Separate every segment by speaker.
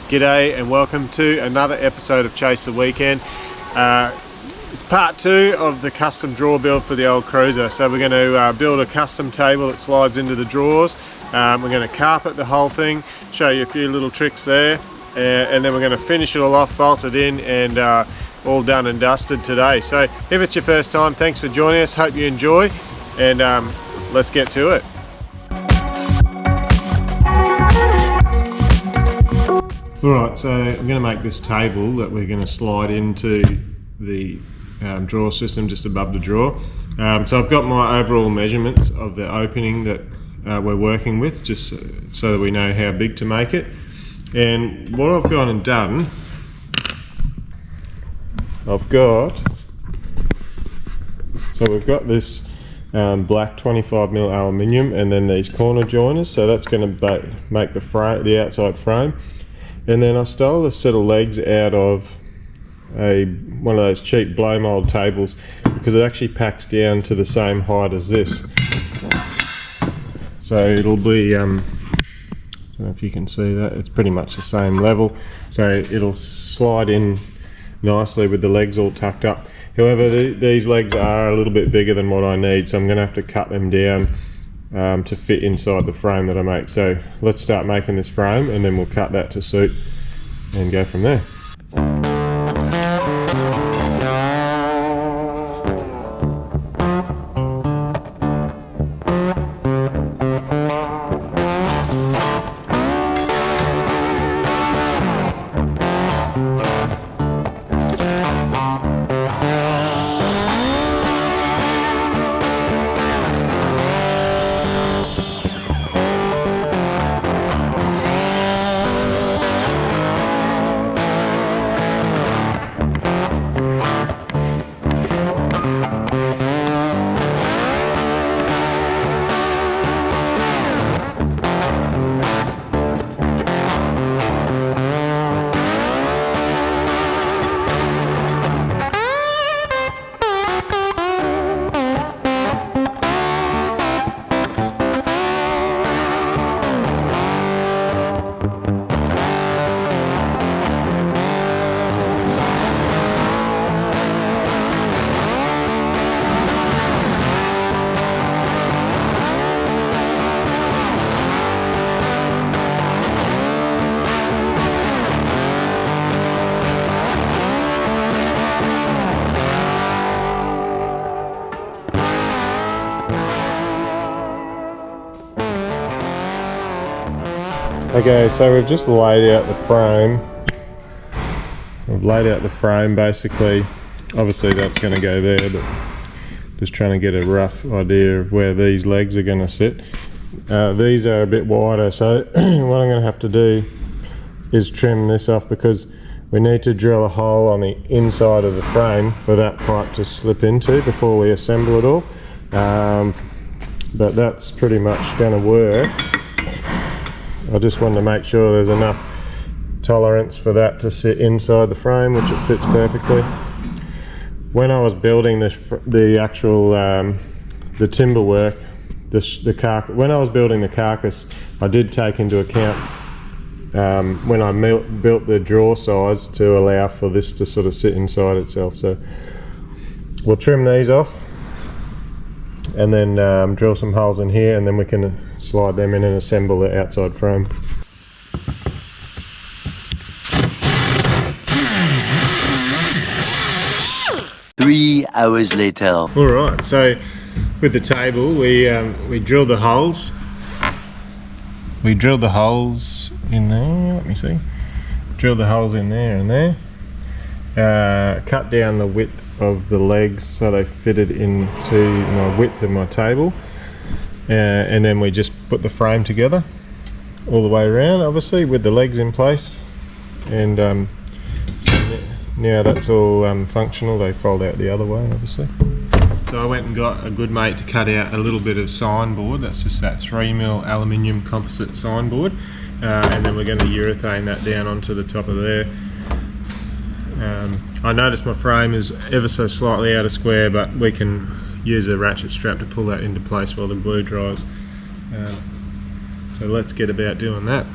Speaker 1: G'day and welcome to another episode of Chase the Weekend. It's part 2 of the custom drawer build for the old cruiser. So we're going to build a custom table that slides into the drawers. We're going to carpet the whole thing, show you a few little tricks there, and then we're going to finish it all off, bolt it in, and all done and dusted today. So if it's your first time, thanks for joining us, hope you enjoy, and let's get to it. Alright, so I'm going to make this table that we're going to slide into the drawer system just above the drawer. So I've got my overall measurements of the opening that we're working with, just so that we know how big to make it. And what I've gone and done, we've got this black 25mm aluminium, and then these corner joiners, so that's going to make the outside frame. And then I stole a set of legs out of one of those cheap blow mold tables, because it actually packs down to the same height as this. So it'll be, I don't know if you can see that, it's pretty much the same level. So it'll slide in nicely with the legs all tucked up. However, these legs are a little bit bigger than what I need, so I'm going to have to cut them down to fit inside the frame that I make. So let's start making this frame, and then we'll cut that to suit and go from there. Okay, so we've just laid out the frame. We've laid out the frame basically. Obviously that's going to go there, but just trying to get a rough idea of where these legs are going to sit. These are a bit wider, so what I'm going to have to do is trim this off, because we need to drill a hole on the inside of the frame for that pipe to slip into before we assemble it all. But that's pretty much going to work. I just wanted to make sure there's enough tolerance for that to sit inside the frame, which it fits perfectly. When I was building the actual the timber work, when I was building the Carcass, I did take into account when I built the drawer size to allow for this to sort of sit inside itself. So we'll trim these off, and then drill some holes in here, and then we can slide them in and assemble the outside frame.
Speaker 2: Three hours later.
Speaker 1: Alright, so with the table we drilled the holes. We drilled the holes in there, let me see. Drilled the holes in there and there. Cut down the width of the legs so they fitted into my width of my table. And then we just put the frame together all the way around, obviously with the legs in place, and now that's all functional. They fold out the other way, obviously. So I went and got a good mate to cut out a little bit of signboard. That's just that 3mm aluminium composite signboard, and then we're going to urethane that down onto the top of there. I noticed my frame is ever so slightly out of square, but we can use a ratchet strap to pull that into place while the glue dries. So let's get about doing that.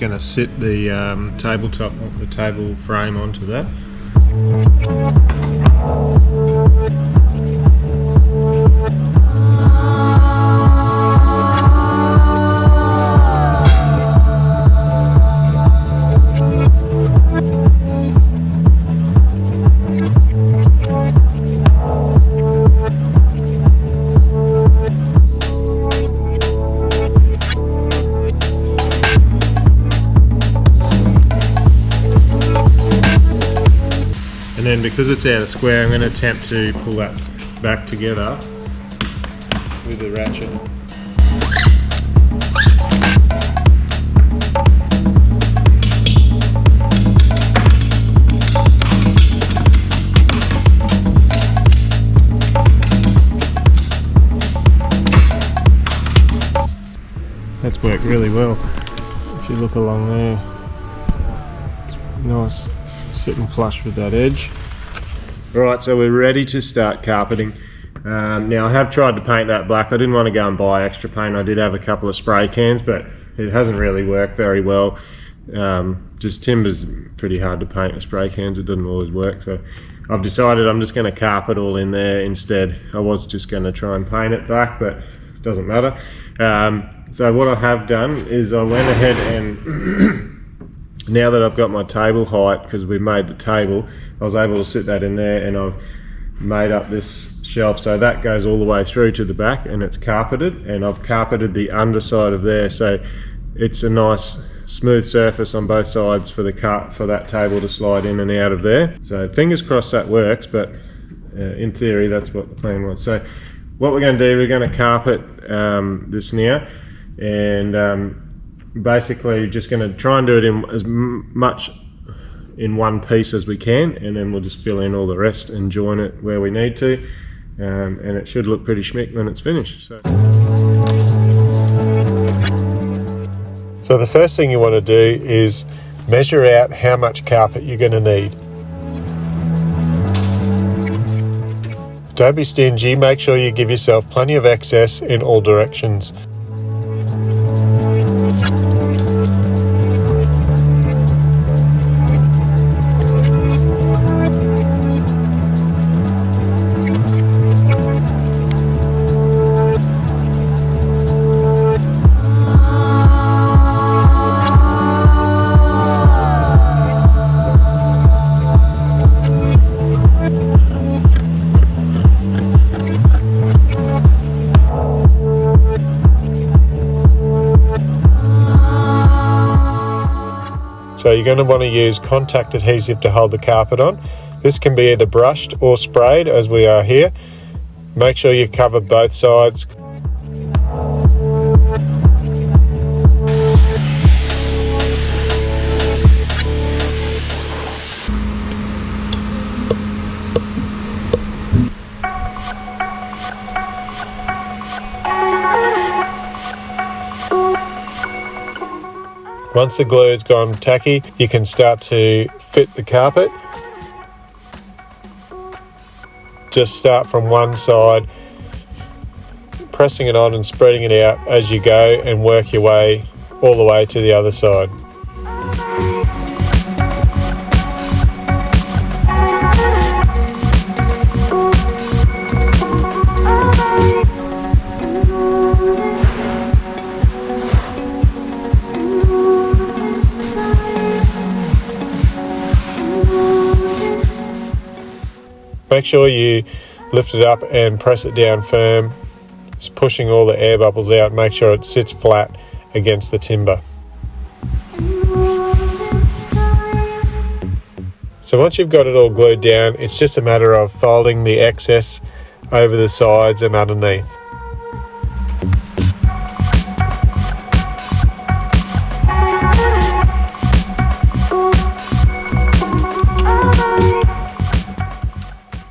Speaker 1: going to sit the tabletop, the table frame onto that. And then because it's out of square, I'm going to attempt to pull that back together with the ratchet. That's worked really well. If you look along there, it's nice, sitting flush with that edge. Right, so we're ready to start carpeting. Now I have tried to paint that black. I didn't want to go and buy extra paint. I did have a couple of spray cans, but it hasn't really worked very well. Just timber's pretty hard to paint with spray cans. It doesn't always work. So I've decided I'm just going to carpet all in there instead. I was just going to try and paint it black, but it doesn't matter. So what I have done is I went ahead and now that I've got my table height, because we made the table, I was able to sit that in there, and I've made up this shelf so that goes all the way through to the back, and it's carpeted, and I've carpeted the underside of there, so it's a nice smooth surface on both sides for that table to slide in and out of there. So fingers crossed that works, but in theory that's what the plan was. So what we're going to do, we're going to carpet this now, and basically just going to try and do it in as much in one piece as we can, and then we'll just fill in all the rest and join it where we need to, and it should look pretty schmick when it's finished. So the first thing you want to do is measure out how much carpet you're going to need. Don't be stingy, make sure you give yourself plenty of excess in all directions. So you're going to want to use contact adhesive to hold the carpet on. This can be either brushed or sprayed, as we are here. Make sure you cover both sides. Once the glue's gone tacky, you can start to fit the carpet. Just start from one side, pressing it on and spreading it out as you go, and work your way all the way to the other side. Make sure you lift it up and press it down firm, just pushing all the air bubbles out. Make sure it sits flat against the timber. So once you've got it all glued down, it's just a matter of folding the excess over the sides and underneath.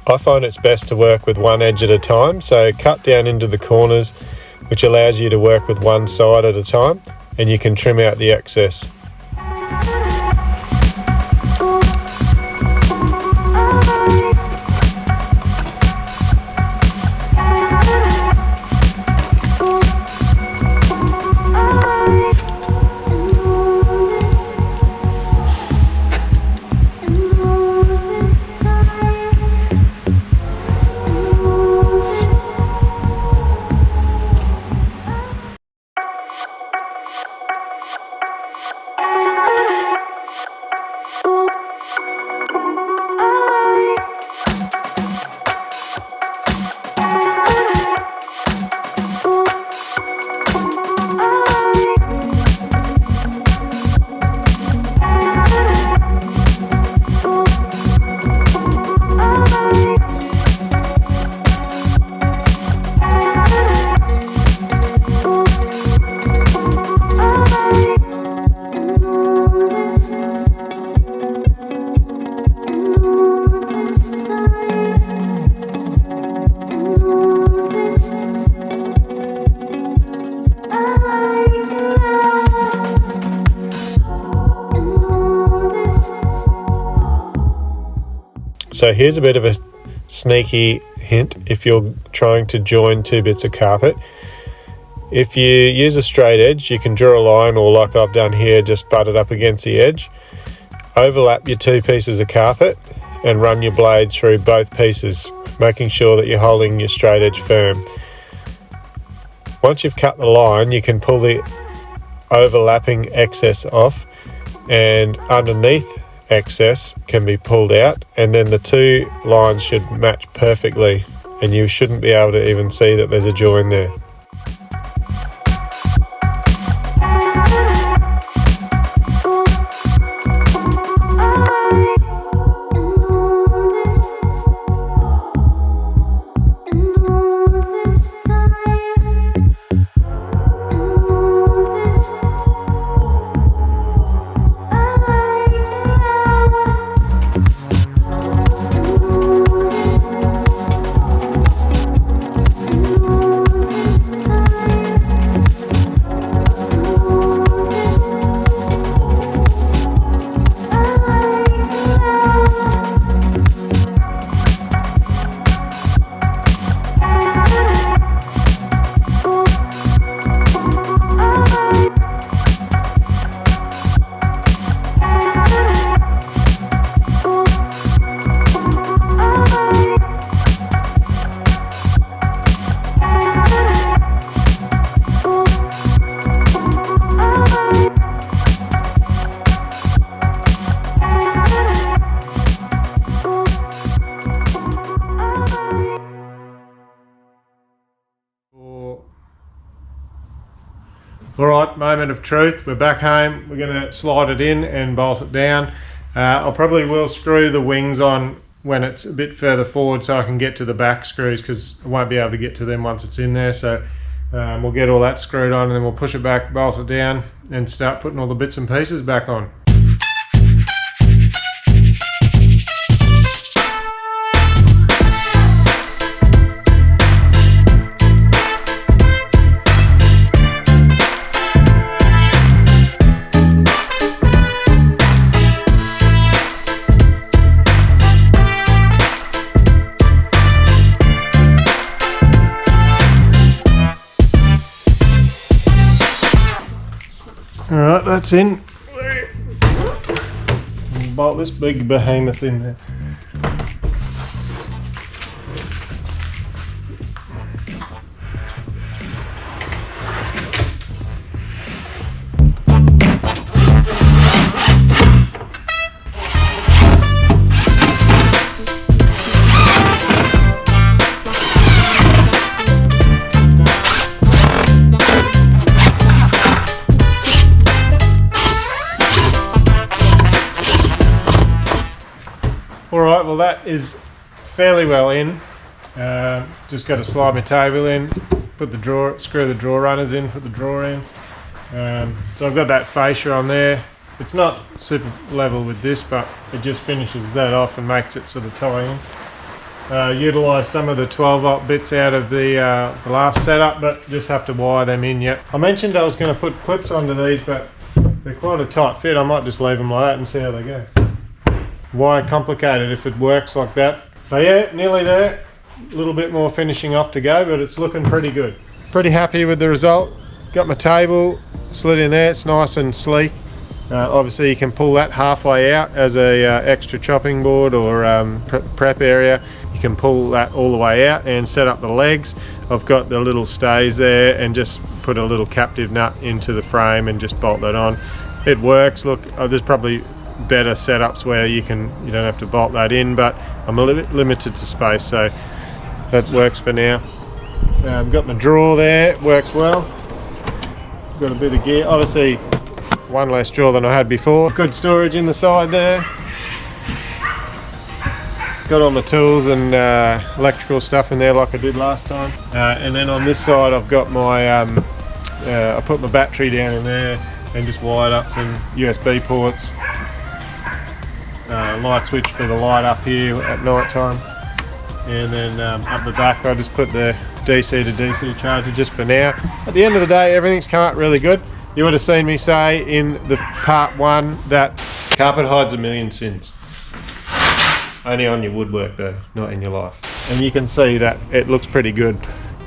Speaker 1: I find it's best to work with one edge at a time, so cut down into the corners, which allows you to work with one side at a time, and you can trim out the excess. So here's a bit of a sneaky hint if you're trying to join two bits of carpet. If you use a straight edge, you can draw a line, or like I've done here, just butt it up against the edge. Overlap your two pieces of carpet and run your blade through both pieces, making sure that you're holding your straight edge firm. Once you've cut the line, you can pull the overlapping excess off, and underneath excess can be pulled out, and then the two lines should match perfectly, and you shouldn't be able to even see that there's a join there. Alright, moment of truth. We're back home. We're going to slide it in and bolt it down. I'll probably will screw the wings on when it's a bit further forward so I can get to the back screws, because I won't be able to get to them once it's in there. So we'll get all that screwed on, and then we'll push it back, bolt it down, and start putting all the bits and pieces back on. Alright, that's in. Bolt this big behemoth in there. Alright, well that is fairly well in. Just got to slide my table in, put the drawer, screw the drawer runners in, put the drawer in. So I've got that fascia on there. It's not super level with this, but it just finishes that off and makes it sort of tie in. Utilise some of the 12 volt bits out of the last setup, but just have to wire them in yet. I mentioned I was going to put clips onto these, but they're quite a tight fit. I might just leave them like that and see how they go. Why complicate it if it works like that? But yeah, nearly there. A little bit more finishing off to go, but it's looking pretty good. Pretty happy with the result. Got my table slid in there. It's nice and sleek. Obviously you can pull that halfway out as a extra chopping board or prep area. You can pull that all the way out and set up the legs. I've got the little stays there and just put a little captive nut into the frame and just bolt that on. It works. Look, there's probably better setups where you don't have to bolt that in, but I'm a little bit limited to space, so that works for now. I've got my drawer there, works well. Got a bit of gear, obviously one less drawer than I had before. Good storage in the side there. Got all my tools and electrical stuff in there like I did last time. And then on this side I've got my I put my battery down in there and just wired up some USB ports. Light switch for the light up here at night time, and then up the back I just put the DC to DC charger just for now. At the end of the day, everything's come out really good. You would have seen me say in the part 1 that carpet hides a million sins. Only on your woodwork though, not in your life. And you can see that it looks pretty good.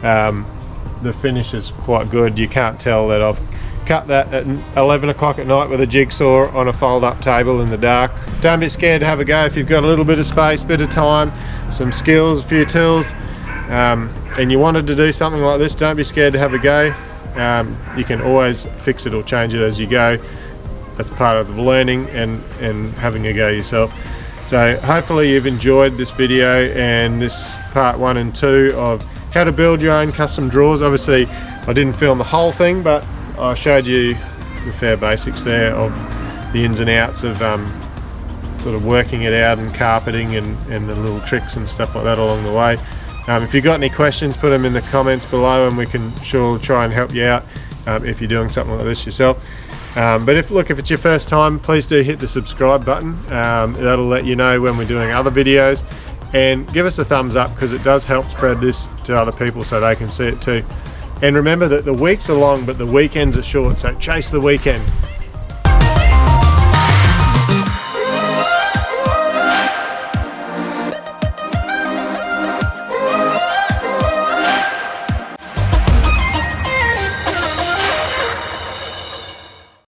Speaker 1: The finish is quite good. You can't tell that I've cut that at 11 o'clock at night with a jigsaw on a fold-up table in the dark. Don't be scared to have a go if you've got a little bit of space, bit of time, some skills, a few tools, and you wanted to do something like this. Don't be scared to have a go. You can always fix it or change it as you go. That's part of the learning and having a go yourself. So hopefully you've enjoyed this video and this part 1 and 2 of how to build your own custom drawers. Obviously I didn't film the whole thing, but I showed you the fair basics there of the ins and outs of sort of working it out and carpeting and the little tricks and stuff like that along the way. If you've got any questions, put them in the comments below and we can sure try and help you out if you're doing something like this yourself. But if it's your first time, please do hit the subscribe button. That'll let you know when we're doing other videos, and give us a thumbs up because it does help spread this to other people so they can see it too. And remember that the weeks are long but the weekends are short, so chase the weekend.